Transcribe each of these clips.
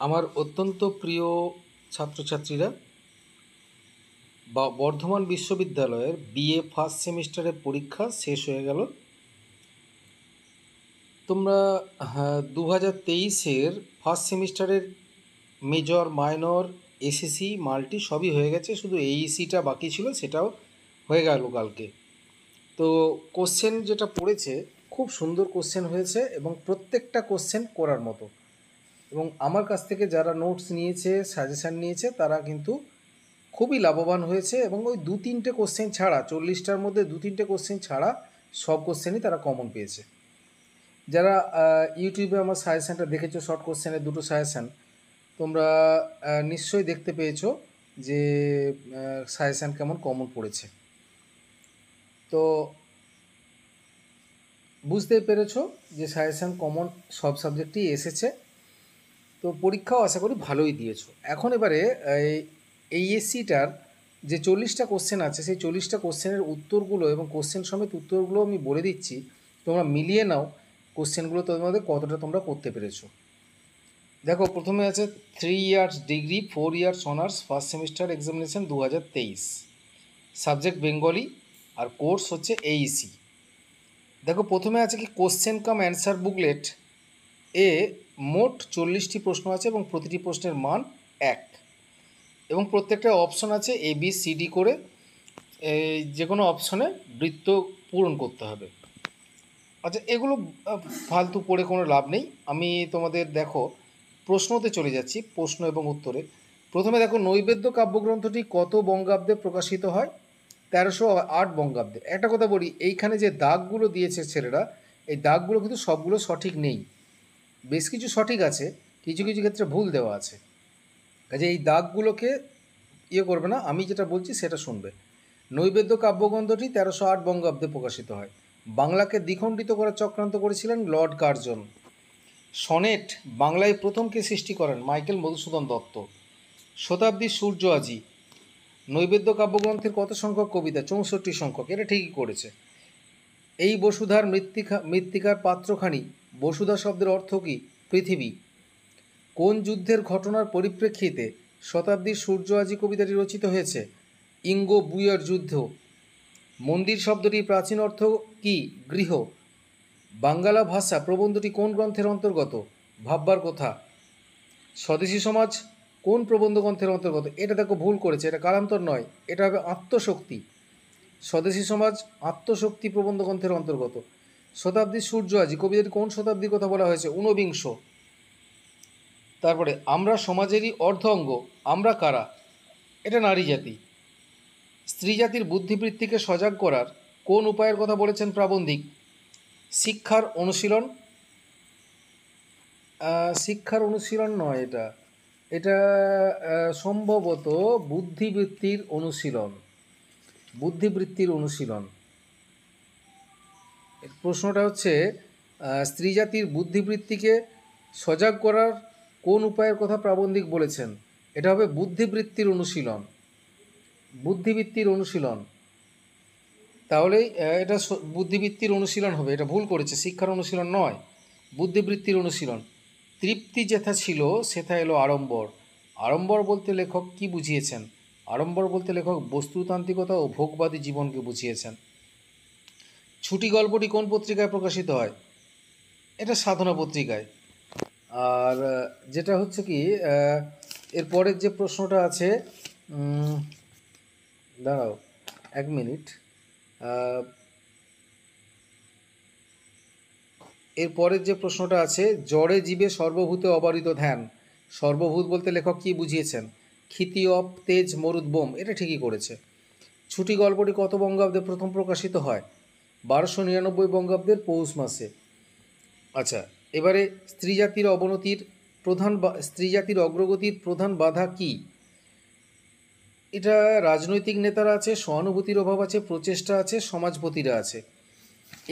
আমার অত্যন্ত প্রিয় ছাত্রছাত্রীরা, বর্ধমান বিশ্ববিদ্যালয়ের বিএ ফার্স্ট সেমিস্টারের পরীক্ষা শেষ হয়ে গেল। তোমরা 2023-এর ফার্স্ট সেমিস্টারের মেজর, মাইনর, এসএসসি, মাল্টি সবই হয়ে গেছে, শুধু এইসিটা বাকি ছিল, সেটাও হয়ে গেল কালকে। তো কোশ্চেন যেটা পড়েছে, খুব সুন্দর কোশ্চেন হয়েছে এবং প্রত্যেকটা কোশ্চেন করার মতো। এবং আমার কাছ থেকে যারা নোটস নিয়েছে, সাজেশান নিয়েছে, তারা কিন্তু খুবই লাভবান হয়েছে। এবং ওই 2-3টে কোশ্চেন ছাড়া, 40টার মধ্যে 2-3টে কোশ্চেন ছাড়া সব কোশ্চেনই তারা কমন পেয়েছে। যারা ইউটিউবে আমার সাজেশানটা দেখেছো, শর্ট কোশ্চেনের দুটো সাজেশান, তোমরা নিশ্চয়ই দেখতে পেয়েছো যে সাজেশান কেমন কমন পড়েছে। তো বুঝতেই পেরেছো যে সাজেশান কমন সব সাবজেক্টেই এসেছে। তো পরীক্ষাও আশা করি ভালোই দিয়েছো। এখন এবারে এই এসসিটার যে 40টা কোশ্চেন আছে, সেই 40টা কোশ্চেনের উত্তরগুলো এবং কোশ্চেন সমেত উত্তরগুলো আমি বলে দিচ্ছি, তোমরা মিলিয়ে নাও কোশ্চেনগুলো তোমাদের কতটা তোমরা করতে পেরেছো। দেখো, প্রথমে আছে 3 years degree 4 years honours first semester examination 2023, subject Bengali, আর কোর্স হচ্ছে এইসি। দেখো, প্রথমে আছে কি কোশ্চেন কাম অ্যান্সার বুকলেট এ মোট 40টি প্রশ্ন আছে এবং প্রতিটি প্রশ্নের মান 1 এবং প্রত্যেকটা অপশন আছে ABCD করে। যে কোনো অপশনে বৃত্ত পূরণ করতে হবে। আচ্ছা, এগুলো ফালতু পড়ে কোনো লাভ নেই। আমি তোমাদের দেখো প্রশ্নতে চলে যাচ্ছি, প্রশ্ন এবং উত্তরে। প্রথমে দেখো, নৈবেদ্য কাব্যগ্রন্থটি কত বঙ্গাব্দে প্রকাশিত হয়? 1308 বঙ্গাব্দে। একটা কথা বলি, এইখানে যে দাগগুলো দিয়েছে ছেলেরা, এই দাগগুলো কিন্তু সবগুলো সঠিক নেই। বেশ কিছু সঠিক আছে, কিছু কিছু ক্ষেত্রে ভুল দেওয়া আছে। কাজে এই দাগগুলোকে করবে না, আমি যেটা বলছি সেটা শুনবে। নৈবেদ্য কাব্যগ্রন্থটি 1308 বঙ্গাব্দে প্রকাশিত হয়। বাংলাকে দ্বিখণ্ডিত করার চক্রান্ত করেছিলেন লর্ড কার্জন। সনেট বাংলায় প্রথম কে সৃষ্টি করেন? মাইকেল মধুসূদন দত্ত। শতাব্দীর সূর্য আজি নৈবেদ্য কাব্যগ্রন্থের কত সংখ্যক কবিতা? 64 সংখ্যক। এটা ঠিকই করেছে। এই বসুধার মৃত্তিকার পাত্রখানি, বসুধা শব্দের অর্থ কী? পৃথিবী। কোন যুদ্ধের ঘটনার পরিপ্রেক্ষিতে শতাব্দীর সূর্য আজি কবিতাটি রচিত হয়েছে? ইঙ্গো বুয়ার যুদ্ধ। মন্দির শব্দটির প্রাচীন অর্থ কী? গৃহ। বাঙ্গালা ভাষা প্রবন্ধটি কোন গ্রন্থের অন্তর্গত? ভাববার কথা। স্বদেশী সমাজ কোন প্রবন্ধ গ্রন্থের অন্তর্গত? এটা দেখো ভুল করেছে, এটা কালান্তর নয়, এটা হবে আত্মশক্তি। স্বদেশী সমাজ আত্মশক্তি প্রবন্ধ গ্রন্থের অন্তর্গত। শতাব্দীর সূর্য আজি কবিতাটি কোন শতাব্দীর কথা বলা হয়েছে? 19। তারপরে, আমরা সমাজেরই অর্ধ অঙ্গ, আমরা কারা? এটা নারী জাতি। স্ত্রী জাতির বুদ্ধিবৃত্তিকে সজাগ করার কোন উপায়ের কথা বলেছেন প্রাবন্ধিক? শিক্ষার অনুশীলন। শিক্ষার অনুশীলন নয়, এটা এটা সম্ভবত বুদ্ধিবৃত্তির অনুশীলন। বুদ্ধিবৃত্তির অনুশীলন। প্রশ্নটা হচ্ছে স্ত্রী জাতির বুদ্ধিবৃত্তিকে সজাগ করার কোন উপায়ের কথা প্রাবন্ধিক বলেছেন? এটা হবে বুদ্ধিবৃত্তির অনুশীলন। বুদ্ধিবৃত্তির অনুশীলন। তাহলেই এটা বুদ্ধিবৃত্তির অনুশীলন হবে। এটা ভুল করেছে, শিক্ষার অনুশীলন নয়, বুদ্ধিবৃত্তির অনুশীলন। তৃপ্তি যেথা ছিল সেথা এলো আড়ম্বর। আড়ম্বর বলতে লেখক কি বুঝিয়েছেন? আড়ম্বর বলতে লেখক বস্তুতান্ত্রিকতা ও ভোগবাদী জীবনকে বুঝিয়েছেন। ছুটি গল্পটি কোন পত্রিকায় প্রকাশিত হয়? এটা সাধনা পত্রিকায়। আর যেটা হচ্ছে কি, এরপরের যে প্রশ্নটা আছে, দাঁড়াও 1 মিনিট। এরপরের যে প্রশ্নটা আছে, জড়ে জীবে সর্বভূতে অবারিত ধ্যান। সর্বভূত বলতে লেখক কি বুঝিয়েছেন? ক্ষিতি অপ তেজ মরুদ বোম। এটা ঠিকই করেছে। ছুটি গল্পটি কত বঙ্গাব্দে প্রথম প্রকাশিত হয়? 1299 বঙ্গাব্দের পৌষ মাসে। আচ্ছা, এবারে স্ত্রী জাতির অগ্রগতির প্রধান বাধা কি? এটা রাজনৈতিক নেতারা আছে, সহানুভূতির অভাব আছে, প্রচেষ্টা আছে, সমাজপতিরা আছে।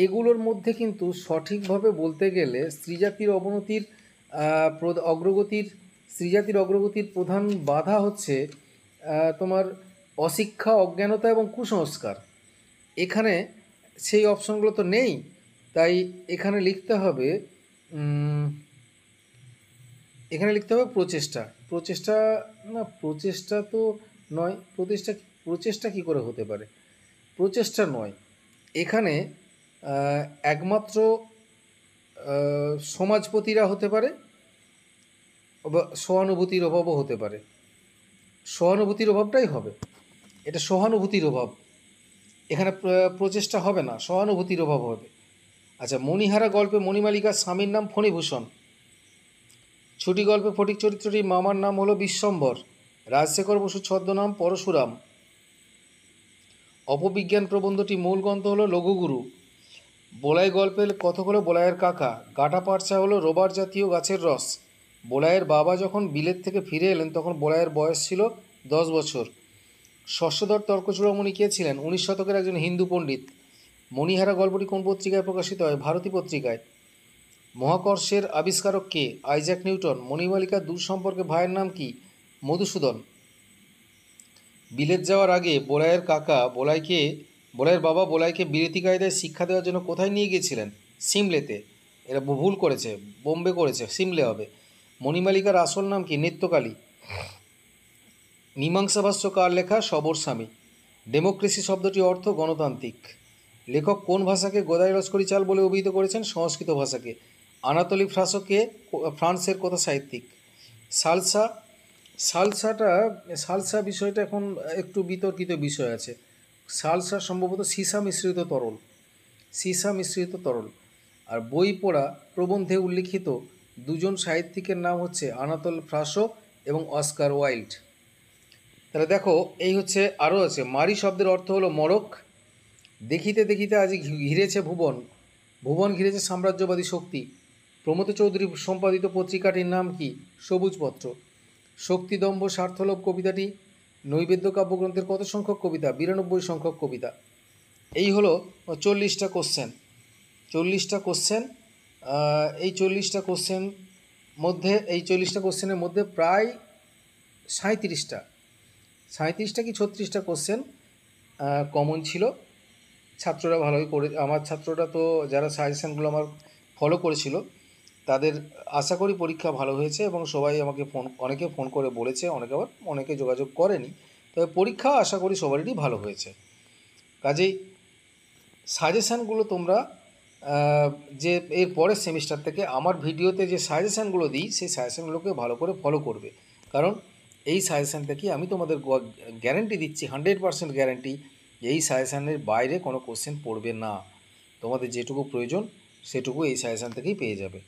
এগুলোর মধ্যে কিন্তু সঠিকভাবে বলতে গেলে স্ত্রী জাতির অগ্রগতির প্রধান বাধা হচ্ছে তোমার অশিক্ষা, অজ্ঞানতা এবং কুসংস্কার। এখানে সেই অপশনগুলো তো নেই, তাই এখানে লিখতে হবে এখানে লিখতে হবে প্রচেষ্টা। প্রচেষ্টা, না প্রচেষ্টা তো নয়, প্রচেষ্টা কী করে হতে পারে? প্রচেষ্টা নয়, এখানে একমাত্র সমাজপতিরা হতে পারে বা সহানুভূতির অভাবও হতে পারে। সহানুভূতির অভাবটাই হবে, এটা সহানুভূতির অভাব। এখানে প্রচেষ্টা হবে না, সহানুভূতির অভাব হবে। আচ্ছা, মণিহারা গল্পে মণিমালিকার স্বামীর নাম ফণীভূষণ। ছুটি গল্পে ফটিক চরিত্রটির মামার নাম হলো বিশ্বম্বর। রাজশেখর বসুর ছদ্মনাম পরশুরাম। অপবিজ্ঞান প্রবন্ধটি মূল গ্রন্থ হলো লঘুগুরু। বোলাই গল্পের কথক হলো বোলাইয়ের কাকা। গাটা পারচা হলো রোবার জাতীয় গাছের রস। বোলাইয়ের বাবা যখন বিলেত থেকে ফিরে এলেন তখন বোলাইয়ের বয়স ছিল 10 বছর। শস্যধর তর্কচূড়ামণি কে ছিলেন? 19 শতকের একজন হিন্দু পণ্ডিত। মণিহারা গল্পটি কোন পত্রিকায় প্রকাশিত হয়? ভারতী পত্রিকায়। মহাকর্ষের আবিষ্কারক কে? Isaac Newton. মণিমালিকার দূর সম্পর্কে ভাইয়ের নাম কি? মধুসূদন। বিলেত যাওয়ার আগে বোলাইয়ের বাবা বোলাইকে বিলেতি কায়দায় শিক্ষা দেওয়ার জন্য কোথায় নিয়ে গিয়েছিলেন? সিমলেতে। এরা ভুল করেছে, বোম্বে করেছে, সিমলে হবে। মণিমালিকার আসল নাম কি? নিত্যকালী। মীমাংসা ভাষ্য কার লেখা? সবর স্বামী। ডেমোক্রেসি শব্দটি অর্থ গণতান্ত্রিক। লেখক কোন ভাষাকে গোদাই লস্করি চাল বলে অভিহিত করেছেন? সংস্কৃত ভাষাকে। আনাতোলি ফ্রাঁসোকে ফ্রান্সের কথা সাহিত্যিক। সালসা বিষয়টা এখন একটু বিতর্কিত বিষয় আছে। সালসা সম্ভবত সীসা মিশ্রিত তরল। আর বই পড়া প্রবন্ধে উল্লিখিত দুজন সাহিত্যিকের নাম হচ্ছে আনাতোল ফ্রাঁসো এবং অস্কার ওয়াইল্ড। তাহলে দেখো, এই হচ্ছে, আরও আছে। মারি শব্দের অর্থ হলো মরক। দেখিতে দেখিতে আজ ঘিরেছে ভুবন ঘিরেছে সাম্রাজ্যবাদী শক্তি। প্রমথ চৌধুরী সম্পাদিত পত্রিকাটির নাম কি? সবুজপত্র। শক্তিদম্ভ স্বার্থলোভ কবিতাটি নৈবেদ্য কাব্যগ্রন্থের কত সংখ্যক কবিতা? 92 সংখ্যক কবিতা। এই হলো 40টা কোশ্চেন। এই 40টা কোশ্চেনের মধ্যে প্রায় 37টা কি 36টা কোশ্চেন কমন ছিল। ছাত্ররা ভালোই করে, আমার ছাত্ররা তো যারা সাজেশানগুলো আমার ফলো করেছিল তাদের আশা করি পরীক্ষা ভালো হয়েছে এবং সবাই আমাকে অনেকে ফোন করে বলেছে, অনেকে যোগাযোগ করেনি, তবে পরীক্ষা আশা করি সবারই ভালো হয়েছে। কাজেই সাজেশানগুলো তোমরা যে এর পরের সেমিস্টার থেকে আমার ভিডিওতে যে সাজেশানগুলো দিই সেই সাজেশানগুলোকে ভালো করে ফলো করবে, কারণ এই সাজেশান থেকে আমি তোমাদের গ্যারেন্টি দিচ্ছি, 100% গ্যারেন্টি, এই সাজেশানের বাইরে কোনো কোশ্চেন পড়বে না। তোমাদের যেটুকু প্রয়োজন সেটুকু এই সাজেশান থেকেই পেয়ে যাবে।